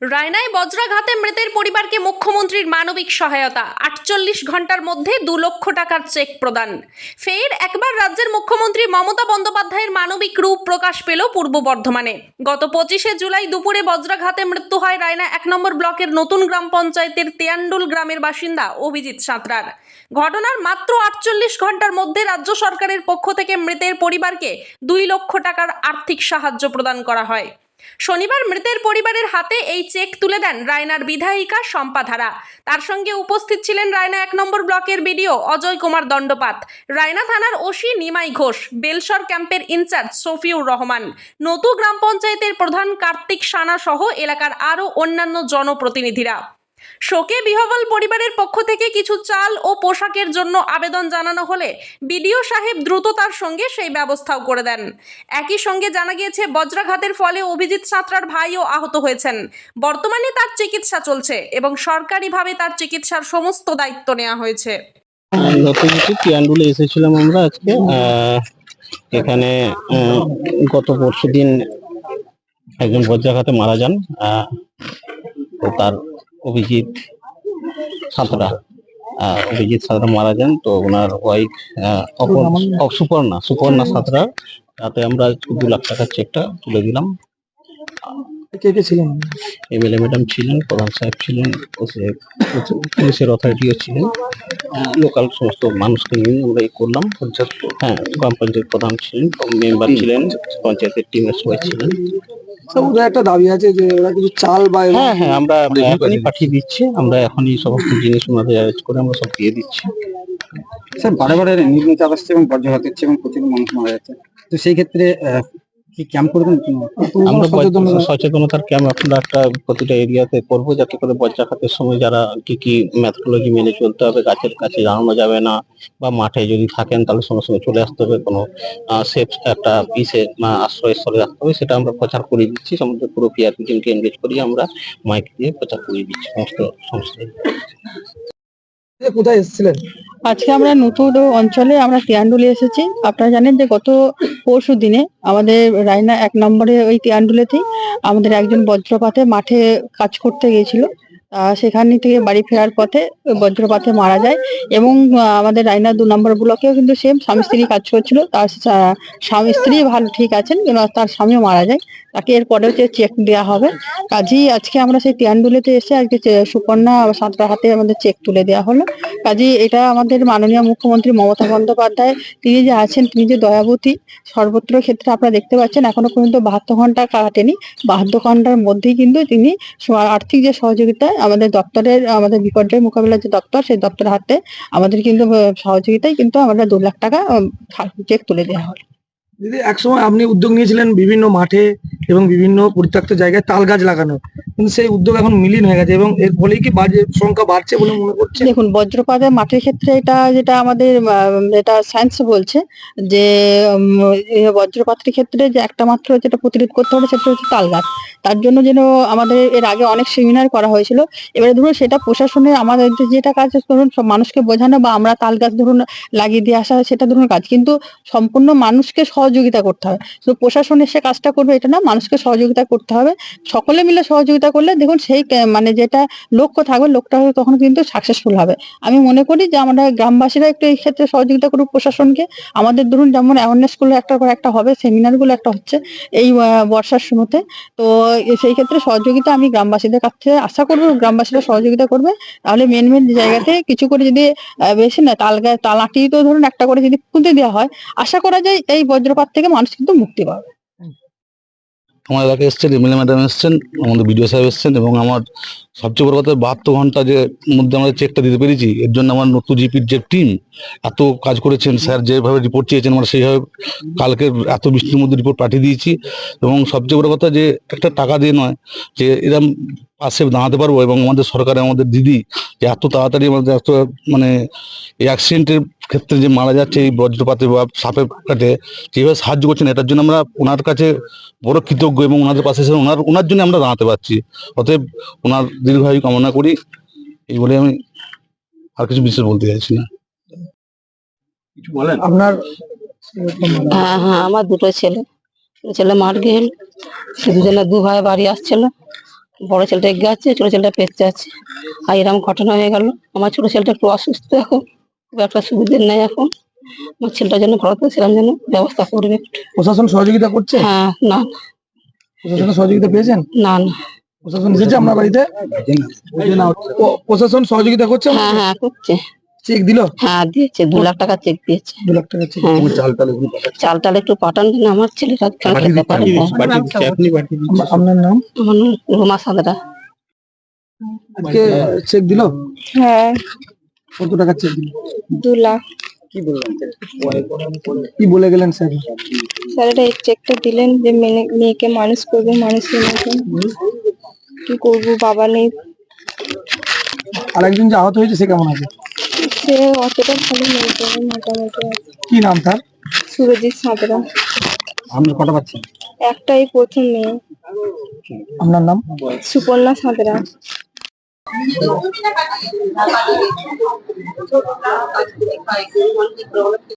রায়নায় বজ্রাঘাতে মৃতের পরিবারকে মুখ্যমন্ত্রীর মানবিক সহায়তা ৪৮ ঘন্টার মধ্যে ২ লক্ষ টাকার চেক প্রদান। ফের একবার রাজ্যের মুখ্যমন্ত্রী মমতা বন্দ্যোপাধ্যায়ের মানবিক রূপ প্রকাশ পেল পূর্ব বর্ধমানে। গত ২৫শে জুলাই দুপুরে বজ্রাঘাতে মৃত্যু হয় রায়না ১ নম্বর ব্লকের নতুন গ্রাম পঞ্চায়েতের তেয়ান্ডুল গ্রামের বাসিন্দা অভিজিৎ সাঁতরার। ঘটনার মাত্র ৪৮ ঘন্টার মধ্যে রাজ্য সরকারের পক্ষ থেকে মৃতের পরিবারকে ২ লক্ষ টাকার আর্থিক সাহায্য প্রদান করা হয়। শনিবার মৃতের পরিবারের হাতে এই চেক তুলে দেন রায়নার বিধায়িকা শম্পা ধারা। তার সঙ্গে উপস্থিত ছিলেন রায়না ১ নম্বর ব্লকের বিডিও অজয় কুমার দণ্ডপাত, রায়না থানার ওসি নিমাই ঘোষ, বেলসর ক্যাম্পের ইনচার্জ শফিউর রহমান, নতুন গ্রাম পঞ্চায়েতের প্রধান কার্তিক সানা সহ এলাকার আরও অন্যান্য জনপ্রতিনিধিরা। শোকে বিহ্বল পরিবারের পক্ষ থেকে কিছু চাল ও পোশাকের জন্য আবেদন জানানো হলে বিডিও সাহেব দ্রুততার সঙ্গে সেই ব্যবস্থাও করে দেন। একই সঙ্গে জানা গিয়েছে বজ্রাঘাতের ফলে অভিজিৎ সাঁতরার ভাইও আহত হয়েছেন। বর্তমানে তার চিকিৎসা চলছে এবং সরকারিভাবে তার চিকিৎসার সমস্ত দায়িত্ব নেওয়া হয়েছে। তেয়ান্ডুলে এসেছিলাম আমরা আজকে। এখানে গত পরশুদিন একজন বজ্রাঘাতে মারা যান। তো তার অভিজিৎ সাঁতরা মারা যান। তো ওনার ওয়াইফ সুপর্ণা সাঁতরা, তাতে আমরা 2 লাখ টাকার চেকটা তুলে দিলাম। কে কে ছিলেন? এমএলএ ম্যাডাম ছিলেন, প্রধান সাহেব ছিলেন, পুলিশের অথরিটিও ছিলেন, লোকাল সমস্ত মানুষকে নিয়ে আমরা এই করলাম। হ্যাঁ, গ্রাম পঞ্চায়েত প্রধান ছিলেন, মেম্বার ছিলেন, পঞ্চায়েতের টিমের সবাই ছিলেন। ওদের একটা দাবি আছে যে ওরা কিছু চাল বা হ্যাঁ, আমরা এখনই পাঠিয়ে দিচ্ছি। আমরা এখনই সমস্ত জিনিস ওনাদের অ্যারেঞ্জ করে আমরা সব দিয়ে দিচ্ছি। স্যার, বারে বারে নির্মিত আসছে এবং বজ্রঘাত হচ্ছে এবং প্রচুর মানুষ মারা যাচ্ছে। তো সেই ক্ষেত্রে কি ক্যাম্প করবেন? আমরা সচেতনতার ক্যাম্প আমরা একটা প্রতিটা এরিয়াতে করবো, যাতে করে বজ্রাঘাতের সময় যারা কি কি মেথোডোলজি মেনে চলতে হবে, গাছের কাছে জানানো যাবে না, বা মাঠে যদি থাকেন তাহলে সঙ্গে সঙ্গে চলে আসতে হবে, কোনো সেফ একটা পিসে আশ্রয়স্থলে রাখতে হবে, সেটা আমরা প্রচার করে দিচ্ছি। সমস্ত পুরো পিআরপি টিমকে এনগেজ করিয়ে আমরা মাইক দিয়ে প্রচার করে দিচ্ছি সমস্ত সংস্থায়। কোথায় এসেছিলেন? আজকে আমরা নতুন অঞ্চলে আমরা তেয়ান্ডুলে এসেছি। আপনারা জানেন যে গত পরশু দিনে আমাদের রায়না ১ নম্বরে ওই তেয়ান্ডুলেতেই আমাদের একজন বজ্রপাতে মাঠে কাজ করতে গিয়েছিল। সেখান থেকে বাড়ি ফেরার পথে ওই বজ্রপাতে মারা যায় এবং আমাদের রায়না ২ নম্বর ব্লকেও কিন্তু সেম স্বামী স্ত্রী কাজ করছিল। তার স্বামী স্ত্রী ভালো ঠিক আছেন, কিন্তু তার স্বামীও মারা যায়। তাকে এরপরেও যে চেক দেওয়া হবে। কাজেই আজকে আমরা সেই তেয়ান্ডুলেতে এসে আজকে সুপর্ণা সাঁতরার হাতে আমাদের চেক তুলে দেওয়া হলো। কাজেই এটা আমাদের মাননীয় মুখ্যমন্ত্রী মমতা বন্দ্যোপাধ্যায়, তিনি যে আছেন, তিনি যে দয়াবতী, সর্বত্র ক্ষেত্রে আপনারা দেখতে পাচ্ছেন এখনো পর্যন্ত ৭২ ঘন্টা কাটেনি। ৭২ ঘন্টার মধ্যেই কিন্তু তিনি আর্থিক যে সহযোগিতা আমাদের দপ্তরের, আমাদের বিপর্যয় মোকাবিলার যে দপ্তর, সেই দপ্তরের হাতে আমাদের কিন্তু সহযোগিতায় কিন্তু আমরা ২ লাখ টাকা চেক তুলে দেওয়া হলো। দিদি, একসময় আপনি উদ্যোগ নিয়েছিলেন বিভিন্ন মাঠে এবং বিভিন্ন পরিত্যক্ত জায়গায় তাল গাছ লাগানো, কিন্তু সেই উদ্যোগ এখন মিলিন হয়ে গেছে এবং এর ফলেই কি সংখ্যা বাড়ছে বলে মনে করছে? দেখুন, বজ্রপাতের মাঠের ক্ষেত্রে এটা যেটা আমাদের যেটা সায়েন্স বলছে যে বজ্রপাতের ক্ষেত্রে যে একটা মাত্র যেটা প্রতিরোধ করতে হবে সেটা হচ্ছে তাল গাছ। তার জন্য যেন আমাদের এর আগে অনেক সেমিনার করা হয়েছিল। এবারে ধরুন সেটা প্রশাসনের আমাদের যেটা কাজ, ধরুন সব মানুষকে বোঝানো বা আমরা তাল গাছ ধরুন লাগিয়ে দিয়ে আসা, সেটা ধরুন কাজ, কিন্তু সম্পূর্ণ মানুষকে সহযোগিতা করতে হবে। তো প্রশাসন এসে কাজটা করবে এটা না, মানুষকে সহযোগিতা করতে হবে। সকলে মিলে সহযোগিতা করলে দেখুন সেই মানে যেটা লক্ষ্য থাকবে, লোকটা তখন কিন্তু সাকসেসফুল হবে। আমি মনে করি যে আমরা গ্রামবাসীরা একটু এই ক্ষেত্রে সহযোগিতা করব প্রশাসনকে। আমাদের ধরুন যেমন অ্যাওয়ারনেস গুলো একটা করে একটা হবে, সেমিনার গুলো একটা হচ্ছে এই বর্ষার সময়তে। তো সেই ক্ষেত্রে সহযোগিতা আমি গ্রামবাসীদের কাছ থেকে আশা করবো, গ্রামবাসীরা সহযোগিতা করবে। তাহলে মেন জায়গাতে কিছু করে যদি বেশি না তাল আটি তো ধরুন একটা করে যদি পুঁতে দেওয়া হয়, আশা করা যায় এই বজ্রপাত থেকে মানুষ কিন্তু মুক্তি পাবে। আমার এলাকায় এসছেন, এমএলএ ম্যাডাম এসছেন, আমাদের বিডিও সাহেব এসছেন, এবং আমার সবচেয়ে বড় কথা ৭২ ঘন্টা যে মধ্যে আমাদের চেকটা দিতে পেরেছি, এর জন্য আমার নতুন জিপির যে টিম এত কাজ করেছেন। স্যার যেভাবে রিপোর্ট চেয়েছেন আমরা সেইভাবে কালকে এত বৃষ্টির মধ্যে রিপোর্ট পাঠিয়ে দিয়েছি। এবং সবচেয়ে বড় কথা যে একটা টাকা দিয়ে নয়, যে এরকম পাশে দাঁড়াতে পারবো, এবং আমাদের সরকারে আমাদের দিদি যে এত তাড়াতাড়ি আমাদের এত মানে এই অ্যাক্সিডেন্টের ক্ষেত্রে যে মারা যাচ্ছে এই বজ্রপাতে বা সাপের কাটে, যেভাবে সাহায্য করছেন, এটার জন্য আমরা ওনার কাছে বড় কৃতজ্ঞ, এবং ওনাদের পাশে এসে ওনার জন্য আমরা দাঁড়াতে পারছি। অতএব ওনার দীর্ঘায়ু কামনা করি, এই বলে আমি আর কিছু বিশেষ বলতে চাইছি না। কিছু বলেন আপনার? হ্যাঁ, আমার 2টো ছেলে মার গেল। দুজনে 2 ভাই বাড়ি আসছিল, বড় ছেলেটা এগিয়ে আছে, ছোট ছেলেটা পেঁচে আছে। আর এরকম ঘটনা হয়ে গেল। আমার ছোট ছেলেটা একটু অসুস্থ এখন, খুব একটা সুবিধে নেই এখন। আমার ছেলেটার জন্য ভারত সেরকম যেন ব্যবস্থা করবে একটু। প্রশাসন সহযোগিতা করছে? হ্যাঁ, না প্রশাসনের সহযোগিতা পেয়েছেন? না না। প্রশাসন এসেছে আপনার বাড়িতে? প্রশাসন সহযোগিতা করছে? হ্যাঁ হ্যাঁ করছে। চেক দিল? হ্যাঁ দিয়েছে, 2 লাখ টাকা চেক দিয়েছে। 2 লাখ টাকা চেক? হ্যাঁ, চাল টাল একটু পাঠান দিন, আমার ছেলেটা কেন খেতে পারে না। আপনার নাম? আমার নাম রুমা সাঁতরা। আজকে চেক দিল? হ্যাঁ, কত টাকা চেক দিল? 2 লাখ। কি বলে গেলেন স্যার? স্যারেরা এই চেকটা দিলেন যে মেয়েকে মানুষ করবে মানুষের মতন। কি করবো, বাবা নেই। আর একজন যে আহত হয়েছে সে কেমন আছে? সে অতটা ভালো নেই, তবে মোটামুটি আছে। কি নাম তার? সুরজিৎ সাঁতরা। আপনি কটা পাচ্ছেন? একটাই প্রথম মেয়ে, আপনার নাম? সুপর্ণা সাঁতরা।